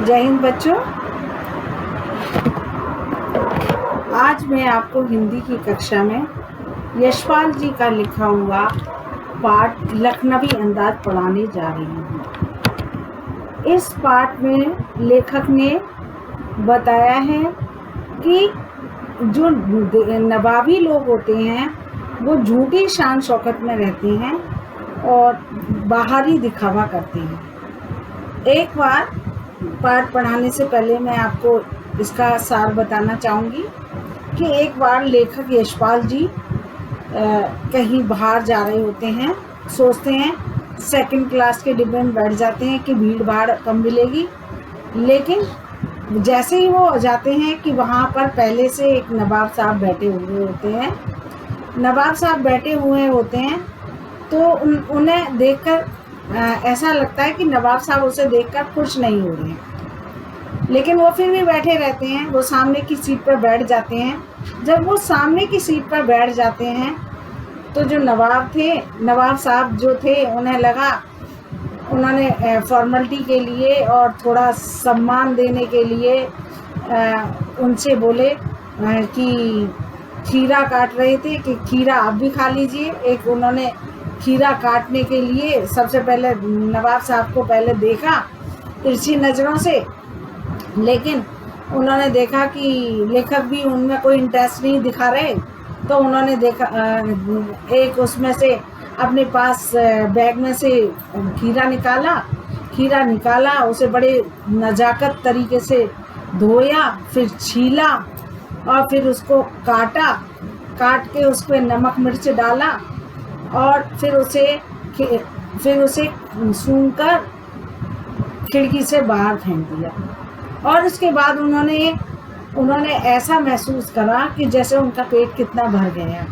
जय हिंद बच्चों। आज मैं आपको हिंदी की कक्षा में यशपाल जी का लिखा हुआ पाठ लखनवी अंदाज पढ़ाने जा रही हूँ। इस पाठ में लेखक ने बताया है कि जो नवाबी लोग होते हैं वो झूठी शान शौकत में रहते हैं और बाहरी दिखावा करते हैं। एक बार पाठ पढ़ाने से पहले मैं आपको इसका सार बताना चाहूँगी कि एक बार लेखक यशपाल जी कहीं बाहर जा रहे होते हैं। सोचते हैं सेकंड क्लास के डिब्बे में बैठ जाते हैं कि भीड़ भाड़ कम मिलेगी, लेकिन जैसे ही वो जाते हैं कि वहाँ पर पहले से एक नवाब साहब बैठे हुए होते हैं। नवाब साहब बैठे हुए होते हैं तो उन्हें देखकर ऐसा लगता है कि नवाब साहब उसे देखकर खुश नहीं हो रहे हैं, लेकिन वो फिर भी बैठे रहते हैं। वो सामने की सीट पर बैठ जाते हैं। जब वो सामने की सीट पर बैठ जाते हैं तो जो नवाब साहब जो थे, उन्हें लगा, उन्होंने फॉर्मेलिटी के लिए और थोड़ा सम्मान देने के लिए उनसे बोले कि खीरा काट रहे थे कि खीरा आप भी खा लीजिए। एक उन्होंने खीरा काटने के लिए सबसे पहले नवाब साहब को पहले देखा तिरछी नज़रों से, लेकिन उन्होंने देखा कि लेखक भी उनमें कोई इंटरेस्ट नहीं दिखा रहे, तो उन्होंने देखा एक उसमें से अपने पास बैग में से खीरा निकाला, उसे बड़े नज़ाकत तरीके से धोया, फिर छीला और फिर उसको काट के उस पर नमक मिर्च डाला और फिर उसे सूंघकर खिड़की से बाहर फेंक दिया। और उसके बाद उन्होंने ऐसा महसूस करा कि जैसे उनका पेट कितना भर गया।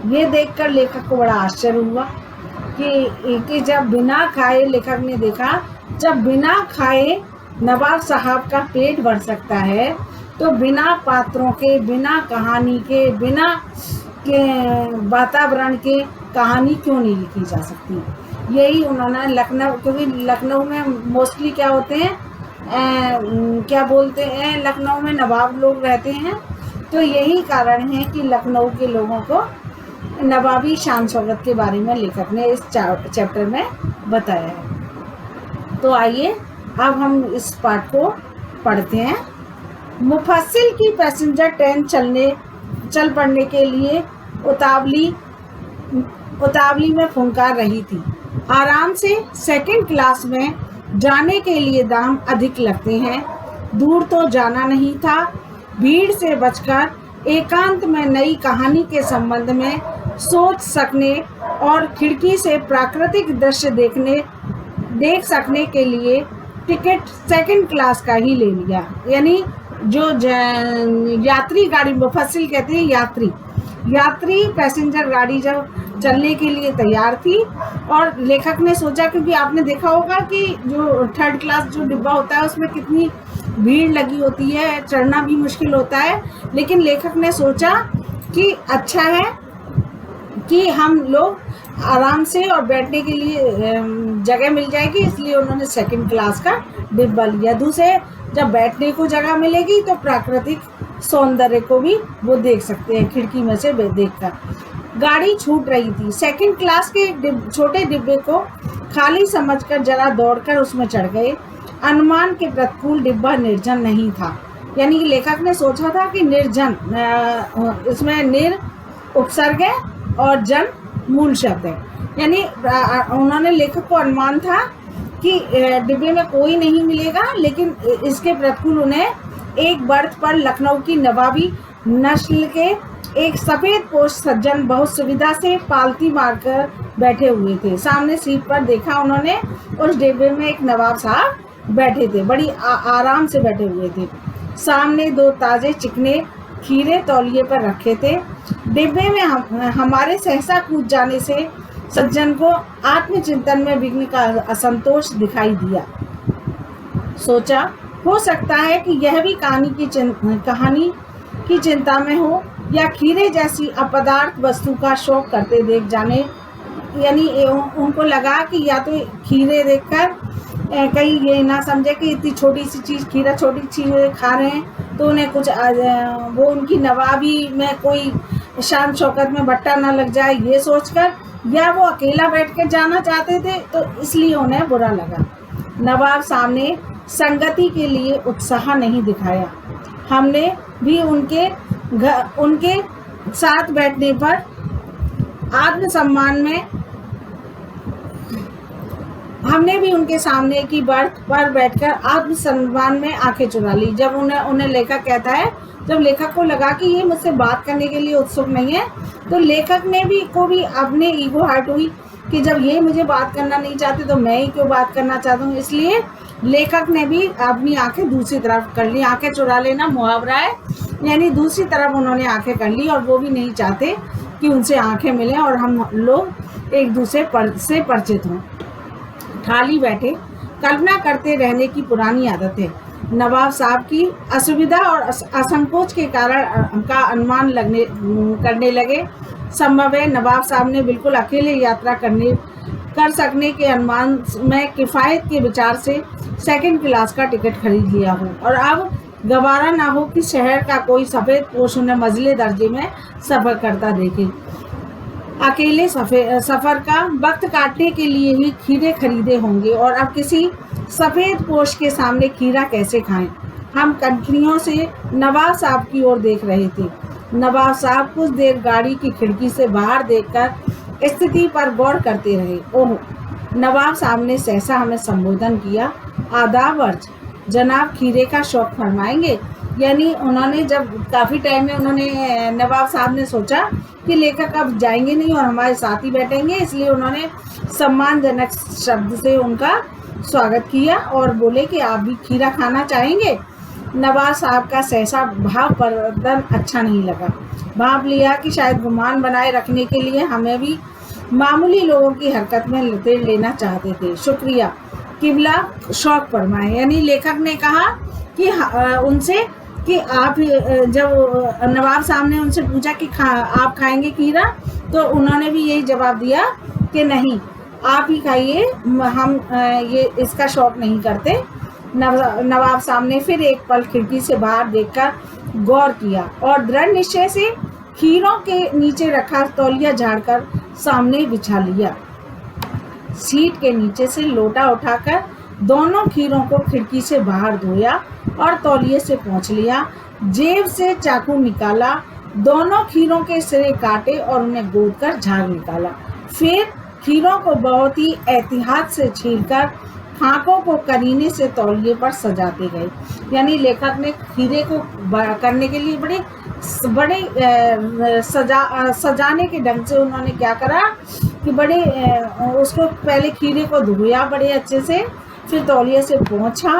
ये देखकर लेखक को बड़ा आश्चर्य हुआ कि जब बिना खाए, लेखक ने देखा जब बिना खाए नवाब साहब का पेट भर सकता है, तो बिना पात्रों के, बिना कहानी के, बिना के वातावरण के कहानी क्यों नहीं लिखी जा सकती। यही उन्होंने क्योंकि लखनऊ में मोस्टली क्या होते हैं, क्या बोलते हैं, लखनऊ में नवाब लोग रहते हैं, तो यही कारण है कि लखनऊ के लोगों को नवाबी शान शौकत के बारे में लेखक ने इस चैप्टर में बताया है। तो आइए अब हम इस पाठ को पढ़ते हैं। मुफस्सिल की पैसेंजर ट्रेन चल पड़ने के लिए उतावली में फुंकार रही थी। आराम से सेकंड क्लास में जाने के लिए दाम अधिक लगते हैं। दूर तो जाना नहीं था। भीड़ से बचकर एकांत में नई कहानी के संबंध में सोच सकने और खिड़की से प्राकृतिक दृश्य देख सकने के लिए टिकट सेकंड क्लास का ही ले लिया। यानी जो यात्री गाड़ी, मुफस्सिल कहते हैं यात्री पैसेंजर गाड़ी जब चलने के लिए तैयार थी, और लेखक ने सोचा, क्योंकि आपने देखा होगा कि जो थर्ड क्लास जो डिब्बा होता है उसमें कितनी भीड़ लगी होती है, चढ़ना भी मुश्किल होता है, लेकिन लेखक ने सोचा कि अच्छा है कि हम लोग आराम से और बैठने के लिए जगह मिल जाएगी, इसलिए उन्होंने सेकंड क्लास का डिब्बा लिया। दूसरे, जब बैठने को जगह मिलेगी तो प्राकृतिक सौंदर्य को भी वो देख सकते हैं खिड़की में से देखकर। गाड़ी छूट रही थी। सेकंड क्लास के छोटे डिब्बे को खाली समझकर जरा दौड़कर उसमें चढ़ गए। अनुमान के प्रतिकूल डिब्बा निर्जन नहीं था। यानी कि लेखक ने सोचा था कि निर्जन, इसमें निर उपसर्ग है और जन मूल शब्द है। यानी उन्होंने, लेखक को अनुमान था कि डिब्बे में कोई नहीं मिलेगा, लेकिन इसके प्रतिकूल उन्हें एक बर्थ पर लखनऊ की नवाबी नस्ल के एक सफ़ेद पोश सज्जन बहुत सुविधा से पालती मारकर बैठे हुए थे। सामने सीट पर देखा उन्होंने, उस डिब्बे में एक नवाब साहब बैठे थे, बड़ी आराम से बैठे हुए थे। सामने दो ताज़े चिकने खीरे तौलिए पर रखे थे। डिब्बे में हमारे सहसा कूद जाने से सज्जन को आत्मचिंतन में विघ्न का असंतोष दिखाई दिया। सोचा, हो सकता है कि यह भी कहानी की चिंता में हो, या खीरे जैसी अपदार्थ वस्तु का शौक करते देख जाने। यानी उनको लगा कि या तो खीरे देखकर कहीं ये ना समझे कि इतनी छोटी सी चीज़, खीरा छोटी चीज़ खा रहे हैं तो उन्हें कुछ वो उनकी नवाबी में कोई शान शौकत में बट्टा ना लग जाए, ये सोचकर, या वो अकेला बैठ कर जाना चाहते थे तो इसलिए उन्हें बुरा लगा। नवाब साहब ने संगति के लिए उत्साह नहीं दिखाया। हमने भी उनके साथ बैठने पर आत्मसम्मान में हमने भी उनके सामने की बर्थ पर बैठकर आत्मसम्मान में आंखें चुरा ली। जब उन्हें लेखक कहता है, जब लेखक को लगा कि ये मुझसे बात करने के लिए उत्सुक नहीं है, तो लेखक ने को भी अपने ईगो हर्ट हुई कि जब ये मुझे बात करना नहीं चाहते तो मैं ही क्यों बात करना चाहता हूँ। इसलिए लेखक ने भी अपनी आंखें दूसरी तरफ कर ली। आंखें चुरा लेना मुहावरा है, यानी दूसरी तरफ उन्होंने आंखें कर ली, और वो भी नहीं चाहते कि उनसे आंखें मिलें और हम लोग एक दूसरे से परिचित हों। ठाली बैठे कल्पना करते रहने की पुरानी आदत है। नवाब साहब की असुविधा और असंकोच के कारण का अनुमान करने लगे। संभव है नवाब साहब ने बिल्कुल अकेले यात्रा कर सकने के अनुमान में किफ़ायत के विचार से सेकंड क्लास का टिकट खरीद लिया हो, और अब गवारा ना हो कि शहर का कोई सफ़ेद पोश उन्हें मंजिले दर्जे में सफ़र करता देखे। अकेले सफ़र का वक्त काटने के लिए ही खीरे खरीदे होंगे, और अब किसी सफ़ेद पोश के सामने खीरा कैसे खाएं। हम कनखियों से नवाब साहब की ओर देख रहे थे। नवाब साहब कुछ देर गाड़ी की खिड़की से बाहर देखकर स्थिति पर गौर करते रहे। ओह, नवाब साहब ने सहसा हमें संबोधन किया। आदाब अर्ज, जनाब खीरे का शौक फरमाएंगे। यानी उन्होंने जब काफ़ी टाइम में उन्होंने नवाब साहब ने सोचा कि लेखक अब जाएंगे नहीं और हमारे साथ ही बैठेंगे, इसलिए उन्होंने सम्मानजनक शब्द से उनका स्वागत किया और बोले कि आप भी खीरा खाना चाहेंगे। नवाब साहब का सहसा भाव प्रदर्शन अच्छा नहीं लगा। भाप लिया कि शायद गुमान बनाए रखने के लिए हमें भी मामूली लोगों की हरकत में लपेट लेना चाहते थे। शुक्रिया, किबला शौक फरमाए। यानी लेखक ने कहा कि उनसे कि आप, जब नवाब साहब ने उनसे पूछा कि आप खाएंगे खीरा, तो उन्होंने भी यही जवाब दिया कि नहीं, आप ही खाइए, हम ये इसका शौक नहीं करते। नवाब साहब ने फिर एक पल खिड़की से बाहर देखकर गौर किया और दृढ़ निश्चय से खीरों के नीचे रखा तौलिया झाड़कर सामने बिछा लिया। सीट के नीचे से लोटा उठाकर दोनों खीरों को खिड़की से बाहर धोया और तौलिए से पोंछ लिया। जेब से चाकू निकाला, दोनों खीरों के सिरे काटे और उन्हें गोदकर झाड़ निकाला। फिर खीरों को बहुत ही एहतियात से छीलकर फांकों को करीने से तौलिए पर सजाते गए। यानी लेखक ने खीरे को करने के लिए बड़े सजाने के ढंग से उन्होंने क्या करा कि उसको पहले खीरे को धोया बड़े अच्छे से, फिर तौलिए से पोंछा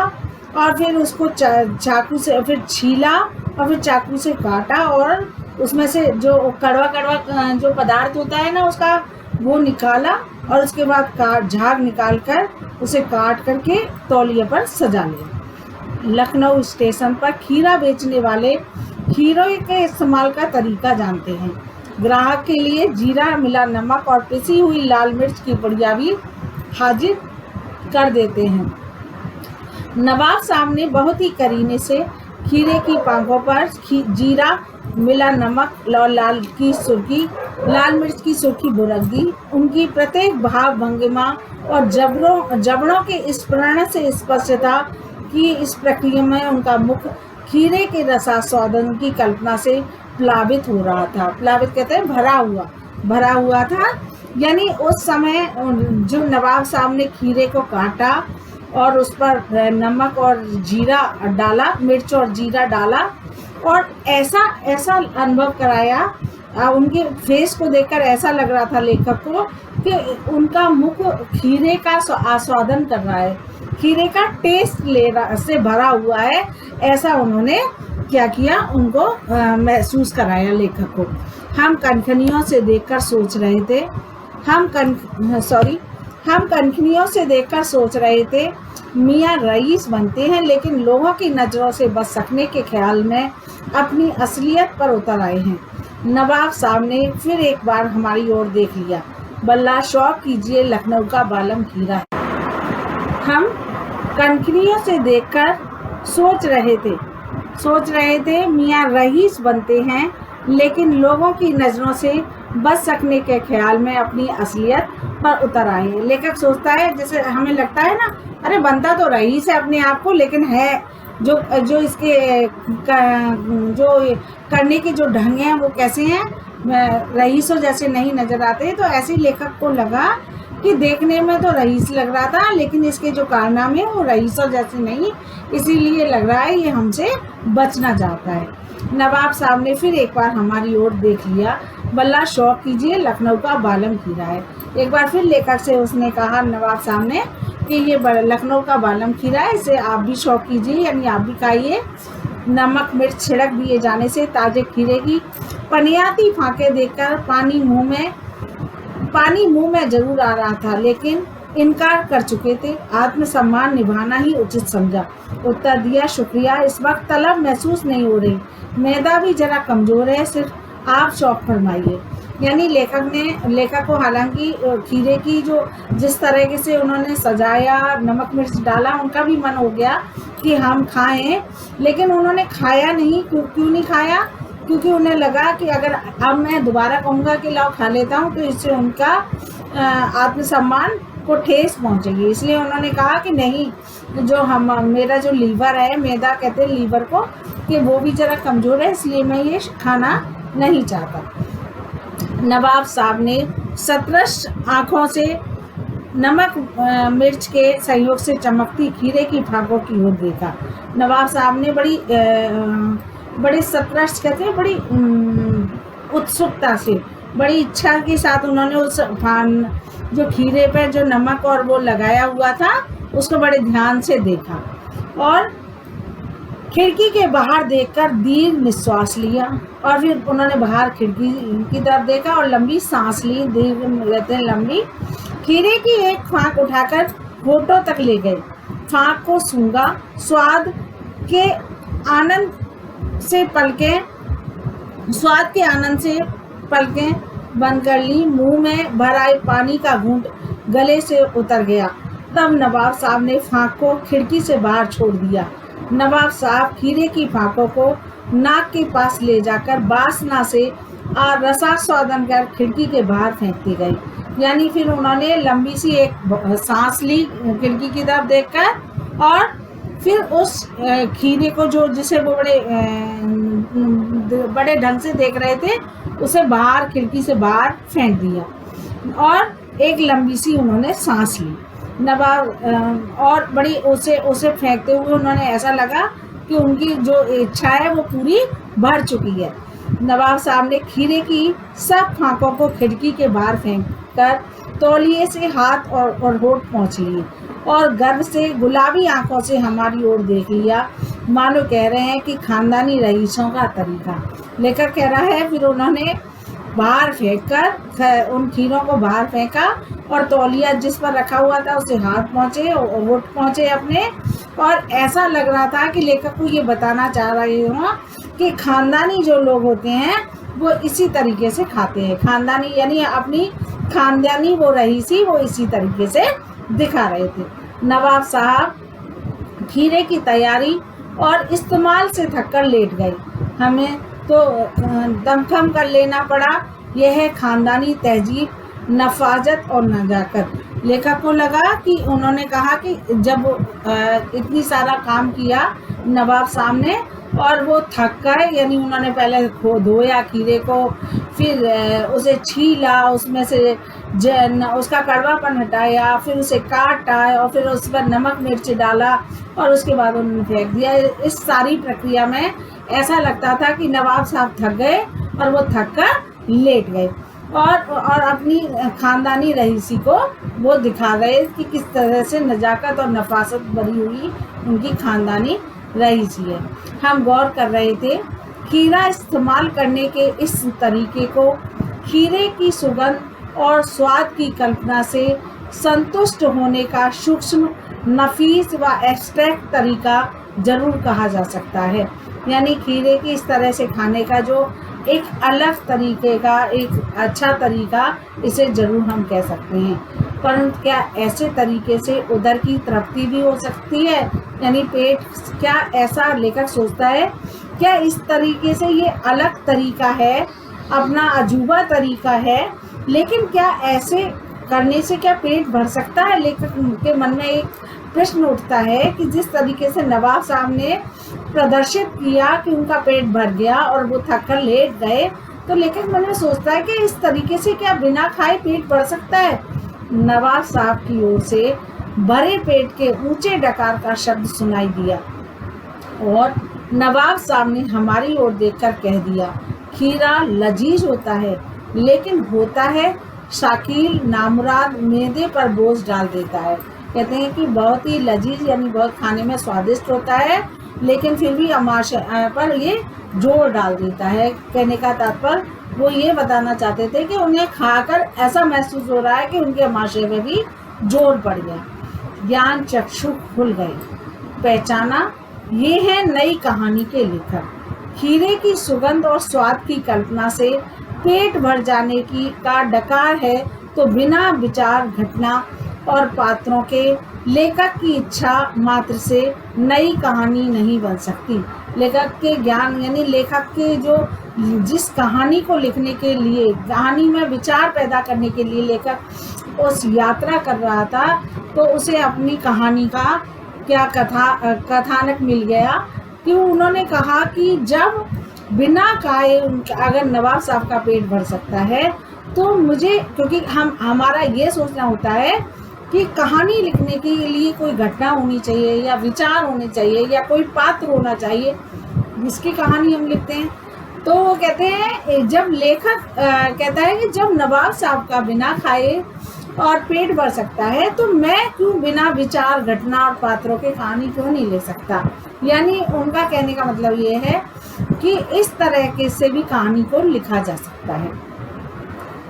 और फिर उसको चाकू से फिर छीला और फिर चाकू से काटा और उसमें से जो कड़वा जो पदार्थ होता है ना उसका वो निकाला और उसके बाद झाग निकाल कर उसे काट करके तौलिए पर सजा लिया। लखनऊ स्टेशन पर खीरा बेचने वाले खीरे के इस्तेमाल का तरीका जानते हैं। ग्राहक के लिए जीरा मिला नमक और पिसी हुई लाल मिर्च की पुड़िया भी हाजिर कर देते हैं। नवाब साहब ने बहुत ही करीने से खीरे की पांखों पर जीरा मिला नमक और लाल मिर्च की सुर्खी बुरक दी। उनकी प्रत्येक भाव भंगिमा और जबड़ों के इस प्रण से स्पष्ट था कि इस प्रक्रिया में उनका मुख खीरे के रसास्वादन की कल्पना से प्लावित हो रहा था। प्लावित कहते हैं भरा हुआ था। यानी उस समय जो नवाब साहब ने खीरे को काटा और उस पर नमक और जीरा डाला, मिर्च और जीरा डाला और ऐसा अनुभव कराया, उनके फेस को देखकर ऐसा लग रहा था लेखक को कि उनका मुख खीरे का आस्वादन कर रहा है, खीरे का टेस्ट से भरा हुआ है। ऐसा उन्होंने क्या किया, उनको महसूस कराया लेखक को। हम कनखनियों से देखकर सोच रहे थे मियाँ रईस बनते हैं, लेकिन लोगों की नज़रों से बच सकने के ख्याल में अपनी असलियत पर उतर आए हैं। नवाब साहब ने फिर एक बार हमारी ओर देख लिया। बल्ला शौक कीजिए, लखनऊ का बालम खीरा है। हम कनखियों से देखकर सोच रहे थे मियाँ रईस बनते हैं, लेकिन लोगों की नज़रों से बच सकने के ख्याल में अपनी असलियत पर उतर आए हैं। लेखक सोचता है, जैसे हमें लगता है ना, अरे बनता तो रईस है अपने आप को, लेकिन है जो इसके जो करने के जो ढंग हैं वो कैसे हैं, रईसों जैसे नहीं नज़र आते। तो ऐसे लेखक को लगा कि देखने में तो रईस लग रहा था, लेकिन इसके जो कारनामे वो रईसों जैसे नहीं, इसीलिए लग रहा है ये हमसे बचना चाहता है। नवाब साहब ने फिर एक बार हमारी ओर देख लिया। बल्ला शौक कीजिए, लखनऊ का बालम खीरा है। एक बार फिर लेखक से उसने कहा नवाब साहब ने कि ये लखनऊ का बालम खीरा है, इसे आप भी शौक कीजिए, यानी आप भी खाइए। नमक मिर्च छिड़क दिए जाने से ताजे खीरे की पनियाती फांके देखकर पानी मुंह में जरूर आ रहा था, लेकिन इनकार कर चुके थे। आत्मसम्मान निभाना ही उचित समझा। उत्तर दिया, शुक्रिया, इस वक्त तलब महसूस नहीं हो रही, मैदा भी जरा कमज़ोर है, सिर्फ आप शौक फरमाइए। यानी लेखक को हालांकि खीरे की जो जिस तरह से उन्होंने सजाया, नमक मिर्च डाला, उनका भी मन हो गया कि हम खाएं, लेकिन उन्होंने खाया नहीं। क्यों नहीं खाया? क्योंकि उन्हें लगा कि अगर अब मैं दोबारा कहूँगा कि लाओ खा लेता हूँ तो इससे उनका आत्मसम्मान को ठेस पहुँचेगी। इसलिए उन्होंने कहा कि नहीं, मेरा जो लीवर है, मैदा कहते हैं लीवर को, कि वो भी ज़रा कमज़ोर है, इसलिए मैं ये खाना नहीं चाहता। नवाब साहब ने सतरश आँखों से नमक मिर्च के सहयोग से चमकती खीरे की फांकों की ओर देखा। नवाब साहब ने बड़ी सतरश कहते हैं, बड़ी उत्सुकता से, बड़ी इच्छा के साथ उन्होंने उस जो खीरे पर जो नमक और वो लगाया हुआ था उसको बड़े ध्यान से देखा और खिड़की के बाहर देखकर दीर्घ निश्वास लिया। और फिर उन्होंने बाहर खिड़की की तरफ देखा और लंबी सांस ली, दीर्घ रहते हैं लंबी। खीरे की एक फांक उठाकर होठों तक ले गए, फांक को सूंघा, स्वाद के आनंद से पलकें बंद कर ली। मुंह में भर आए पानी का घूंट गले से उतर गया। तब नवाब साहब ने फांक को खिड़की से बाहर छोड़ दिया। नवाब साहब खीरे की फांकों को नाक के पास ले जाकर बासना से रसास्वादन कर खिड़की के बाहर फेंकते गए। यानी फिर उन्होंने लंबी सी एक सांस ली खिड़की की तरफ देखकर, और फिर उस खीरे को जिसे वो बड़े ढंग से देख रहे थे उसे बाहर खिड़की से बाहर फेंक दिया और एक लंबी सी उन्होंने सांस ली। नवाब और बड़ी उसे फेंकते हुए उन्होंने ऐसा लगा कि उनकी जो इच्छा है वो पूरी भर चुकी है। नवाब साहब ने खीरे की सब फांकों को खिड़की के बाहर फेंककर तौलिए से हाथ और होठ पहुँच लिए और गर्व से गुलाबी आंखों से हमारी ओर देख लिया, मानो कह रहे हैं कि खानदानी रईसों का तरीका। लेखक कह रहा है, फिर उन्होंने बाहर फेंककर उन खीरों को बाहर फेंका और तौलिया जिस पर रखा हुआ था उसे हाथ पहुँचे और होठ पहुँचे अपने, और ऐसा लग रहा था कि लेखक को ये बताना चाह रहे हो कि खानदानी जो लोग होते हैं वो इसी तरीके से खाते हैं। खानदानी यानी अपनी खानदानी वो रईसी वो इसी तरीके से दिखा रहे थे। नवाब साहब खीरे की तैयारी और इस्तेमाल से थककर लेट गए। हमें तो दमखम कर लेना पड़ा। यह है खानदानी तहजीब, नफाजत और नजाकत। लेखक को लगा कि उन्होंने कहा कि जब इतनी सारा काम किया नवाब साहब ने और वो थक गए, यानी उन्होंने पहले धोया खीरे को, फिर उसे छीला, उसमें से उसका कड़वापन हटाया, फिर उसे काटा और फिर उस पर नमक मिर्च डाला और उसके बाद उन्होंने फेंक दिया। इस सारी प्रक्रिया में ऐसा लगता था कि नवाब साहब थक गए और वो थक कर लेट गए और अपनी खानदानी रईसी को वो दिखा रहे कि किस तरह से नजाकत और नफासत भरी हुई उनकी खानदानी रईसी है। हम गौर कर रहे थे खीरा इस्तेमाल करने के इस तरीके को खीरे की सुगंध और स्वाद की कल्पना से संतुष्ट होने का सूक्ष्म, नफीस व एब्स्ट्रैक्ट तरीका जरूर कहा जा सकता है। यानी खीरे की इस तरह से खाने का जो एक अलग तरीके का, एक अच्छा तरीका इसे जरूर हम कह सकते हैं। परंतु क्या ऐसे तरीके से उदर की तृप्ति भी हो सकती है, यानी पेट, क्या ऐसा लेखक सोचता है? क्या इस तरीके से ये अलग तरीका है, अपना अजूबा तरीका है, लेकिन क्या ऐसे करने से क्या पेट भर सकता है? लेखक के मन में एक प्रश्न उठता है कि जिस तरीके से नवाब साहब ने प्रदर्शित किया कि उनका पेट भर गया और वो थक कर लेट गए, तो लेखक मन में सोचता है कि इस तरीके से क्या बिना खाए पेट भर सकता है? नवाब साहब की ओर से भरे पेट के ऊंचे डकार का शब्द सुनाई दिया और नवाब साहब ने हमारी ओर देखकर कह दिया, खीरा लजीज होता है, लेकिन होता है शाकिल नामुराद, मैदे पर बोझ डाल देता है। कहते हैं कि बहुत ही लजीज यानी बहुत खाने में स्वादिष्ट होता है, लेकिन फिर भी अमाशय पर ये जोर डाल देता है। कहने का तात्पर्य वो ये बताना चाहते थे कि उन्हें खाकर ऐसा महसूस हो रहा है कि उनके अमाशय में भी जोर पड़ गया। ज्ञान चक्षु खुल गए, पहचाना ये है नई कहानी के लेखक। खीरे की सुगंध और स्वाद की कल्पना से पेट भर जाने की का डकार है, तो बिना विचार घटना और पात्रों के लेखक की इच्छा मात्र से नई कहानी नहीं बन सकती। लेखक के ज्ञान यानी लेखक के जो जिस कहानी को लिखने के लिए, कहानी में विचार पैदा करने के लिए लेखक उस यात्रा कर रहा था, तो उसे अपनी कहानी का क्या कथानक मिल गया कि उन्होंने कहा कि जब बिना खाए अगर नवाब साहब का पेट भर सकता है, तो मुझे, क्योंकि हमारा ये सोचना होता है कि कहानी लिखने के लिए कोई घटना होनी चाहिए या विचार होने चाहिए या कोई पात्र होना चाहिए जिसकी कहानी हम लिखते हैं। तो वो कहते हैं, जब लेखक कहता है कि जब नवाब साहब का बिना खाए और पेट भर सकता है, तो मैं क्यों बिना विचार घटना और पात्रों के कहानी क्यों नहीं ले सकता। यानी उनका कहने का मतलब ये है कि इस तरह के से भी कहानी को लिखा जा सकता है।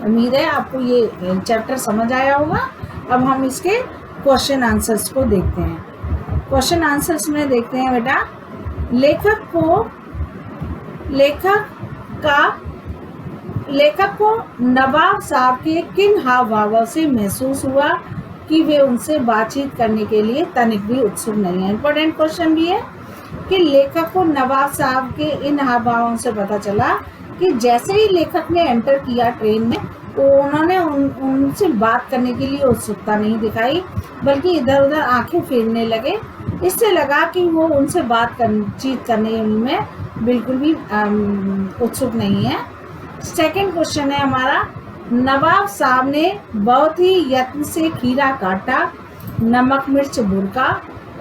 उम्मीद है आपको ये चैप्टर समझ आया होगा। अब हम इसके क्वेश्चन आंसर्स को देखते हैं। क्वेश्चन आंसर्स में देखते हैं बेटा, लेखक को नवाब साहब के किन हाव भावों से महसूस हुआ कि वे उनसे बातचीत करने के लिए तनिक भी उत्सुक नहीं है। इम्पोर्टेंट क्वेश्चन भी है कि लेखक को नवाब साहब के इन हाव भावों से पता चला कि जैसे ही लेखक ने एंटर किया ट्रेन में, तो उन्होंने उनसे बात करने के लिए उत्सुकता नहीं दिखाई, बल्कि इधर उधर आंखें फेरने लगे। इससे लगा कि वो उनसे बातचीत करने में बिल्कुल भी उत्सुक नहीं है। सेकंड क्वेश्चन है हमारा, नवाब साहब ने बहुत ही यत्न से खीरा काटा, नमक मिर्च बुरका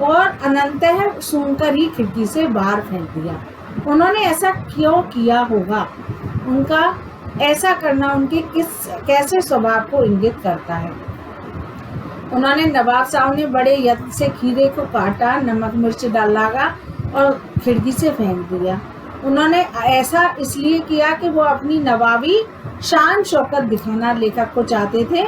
और अनंतः सूंघकर ही खिड़की से बाहर फेंक दिया। उन्होंने ऐसा क्यों किया होगा? उनका ऐसा करना उनके कैसे स्वभाव को इंगित करता है? उन्होंने, नवाब साहब ने बड़े यत्न से खीरे को काटा, नमक मिर्च डाला और खिड़की से फेंक दिया। उन्होंने ऐसा इसलिए किया कि वो अपनी नवाबी शान शौकत दिखाना लेखक को चाहते थे,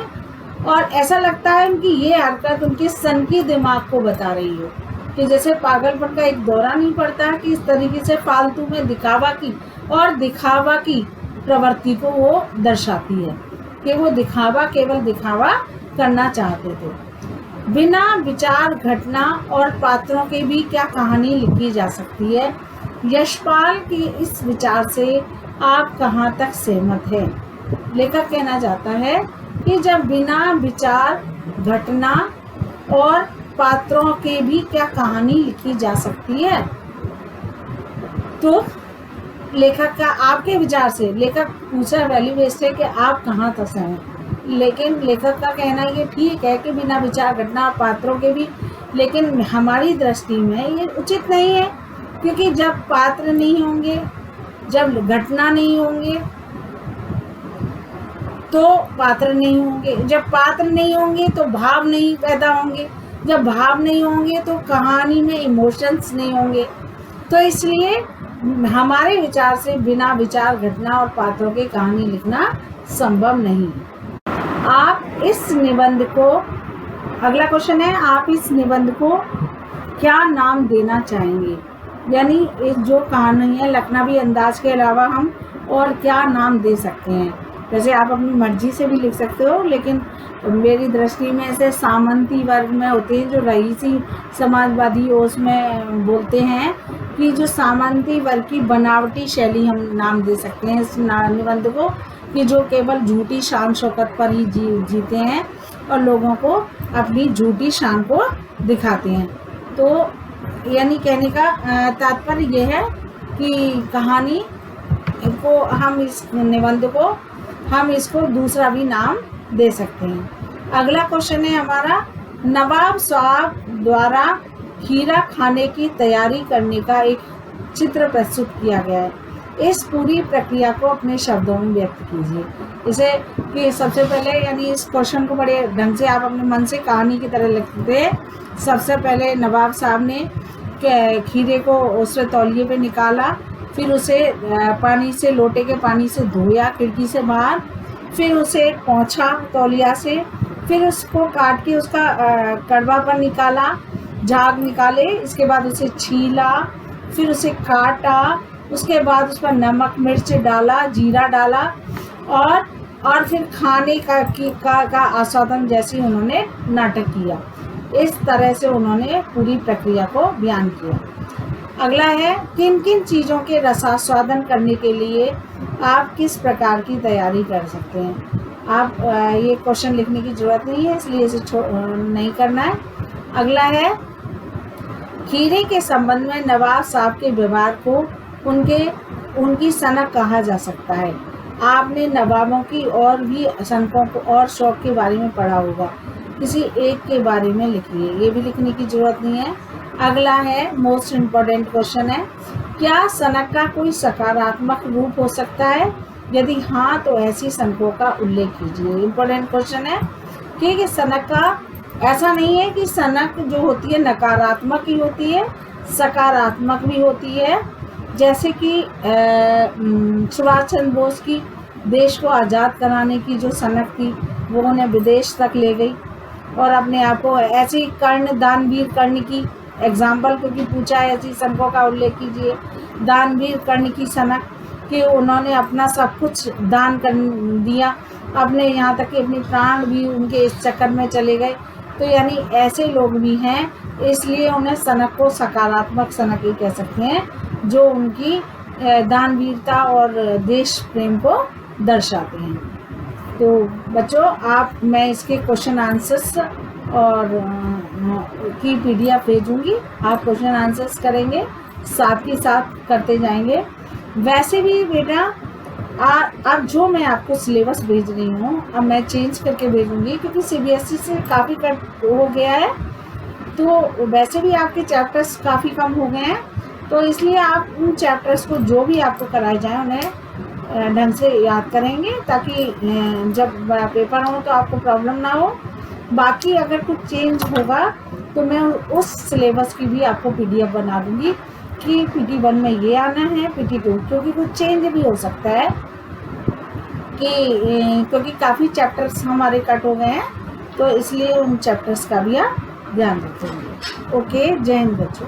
और ऐसा लगता है उनकी ये हरकत उनके सनकी दिमाग को बता रही हो कि जैसे पागलपन का एक दौरा नहीं पड़ता कि इस तरीके से फालतू में दिखावा की प्रवृत्ति को वो दर्शाती है कि वो केवल दिखावा करना चाहते थे। बिना विचार घटना और पात्रों के भी क्या कहानी लिखी जा सकती है? यशपाल के इस विचार से आप कहाँ तक सहमत हैं? लेखक कहना चाहता है कि जब बिना विचार घटना और पात्रों के भी क्या कहानी लिखी जा सकती है, तो लेखक का आपके विचार से, लेखक पूछा वैल्यू बेस्ड है कि आप कहाँ तक सहमत, लेकिन लेखक का कहना ये ठीक है कि बिना विचार घटना और पात्रों के भी, लेकिन हमारी दृष्टि में ये उचित नहीं है, क्योंकि जब पात्र नहीं होंगे, जब घटना नहीं होंगे, तो पात्र नहीं होंगे, जब पात्र नहीं होंगे तो भाव नहीं पैदा होंगे, जब भाव नहीं होंगे तो कहानी में इमोशंस नहीं होंगे। तो इसलिए हमारे विचार से बिना विचार घटना और पात्रों की कहानी लिखना संभव नहीं। आप इस निबंध को, अगला क्वेश्चन है, आप इस निबंध को क्या नाम देना चाहेंगे? यानी इस जो कहानी है लखनवी अंदाज के अलावा हम और क्या नाम दे सकते हैं। वैसे आप अपनी मर्जी से भी लिख सकते हो, लेकिन मेरी दृष्टि में ऐसे सामंती वर्ग में होते हैं जो रईसी समाजवादी उसमें बोलते हैं कि जो सामंती वर्ग की बनावटी शैली हम नाम दे सकते हैं इस निबंध को, कि जो केवल झूठी शान शौकत पर ही जीते हैं और लोगों को अपनी झूठी शान को दिखाते हैं। तो यानी कहने का तात्पर्य यह है कि कहानी को हम इस निबंध को हम इसको दूसरा भी नाम दे सकते हैं। अगला क्वेश्चन है हमारा, नवाब साहब द्वारा खीरा खाने की तैयारी करने का एक चित्र प्रस्तुत किया गया है। इस पूरी प्रक्रिया को अपने शब्दों में व्यक्त कीजिए। इसे कि सबसे पहले यानी इस क्वेश्चन को बड़े ढंग से आप अपने मन से कहानी की तरह लिखते हैं। सबसे पहले नवाब साहब ने खीरे को उससे तौलिए पे निकाला, फिर उसे पानी से लोटे के पानी से धोया खिड़की से बाहर, फिर उसे पोंछा तौलिया से, फिर उसको काट के उसका कड़वापन निकाला, झाग निकाले, इसके बाद उसे छीला, फिर उसे काटा, उसके बाद उस पर नमक मिर्च डाला, जीरा डाला और फिर खाने का आस्वादन जैसे उन्होंने नाटक किया। इस तरह से उन्होंने पूरी प्रक्रिया को बयान किया। अगला है, किन किन चीज़ों के रसास्वादन करने के लिए आप किस प्रकार की तैयारी कर सकते हैं। आप ये क्वेश्चन लिखने की ज़रूरत नहीं है, इसलिए इसे नहीं करना है। अगला है, खीरे के संबंध में नवाब साहब के व्यवहार को उनकी सनक कहा जा सकता है। आपने नवाबों की और भी सनकों को और शौक के बारे में पढ़ा होगा, किसी एक के बारे में लिखिए, ये भी लिखने की ज़रूरत नहीं है। अगला है, मोस्ट इम्पोर्टेंट क्वेश्चन है, क्या सनक का कोई सकारात्मक रूप हो सकता है? यदि हाँ तो ऐसी सनकों का उल्लेख कीजिए। इम्पोर्टेंट क्वेश्चन है कि सनक का ऐसा नहीं है कि सनक जो होती है नकारात्मक ही होती है, सकारात्मक भी होती है। जैसे कि सुभाष चंद्र बोस की देश को आज़ाद कराने की जो सनक थी वो उन्हें विदेश तक ले गई, और अपने आप को ऐसी कर्ण दानवीर कर्ण की एग्जाम्पल क्योंकि पूछा है ऐसी सनकों का उल्लेख कीजिए। दानवीर कर्ण की सनक कि उन्होंने अपना सब कुछ दान कर दिया, अपने यहाँ तक कि अपने प्राण भी उनके इस चक्कर में चले गए। तो यानी ऐसे लोग भी हैं, इसलिए उन्हें सनक को सकारात्मक सनक ही कह सकते हैं, जो उनकी दानवीरता और देश प्रेम को दर्शाते हैं। तो बच्चों मैं इसके क्वेश्चन आंसर्स और की PDF भेजूंगी, आप क्वेश्चन आंसर्स करेंगे, साथ ही साथ करते जाएंगे। वैसे भी बेटा अब जो मैं आपको सिलेबस भेज रही हूँ अब मैं चेंज करके भेजूंगी, क्योंकि CBSE से काफ़ी कट हो गया है, तो वैसे भी आपके चैप्टर्स काफ़ी कम हो गए हैं। तो इसलिए आप उन चैप्टर्स को जो भी आपको कराए जाएँ उन्हें ढंग से याद करेंगे, ताकि जब पेपर हो तो आपको प्रॉब्लम ना हो। बाकी अगर कुछ चेंज होगा तो मैं उस सिलेबस की भी आपको PDF बना दूंगी कि PT1 में ये आना है, PT2, क्योंकि कुछ चेंज भी हो सकता है कि क्योंकि काफ़ी चैप्टर्स हमारे कट हो गए हैं, तो इसलिए उन चैप्टर्स का भी आप ध्यान रखेंगे। ओके, जय हिंद बच्चों।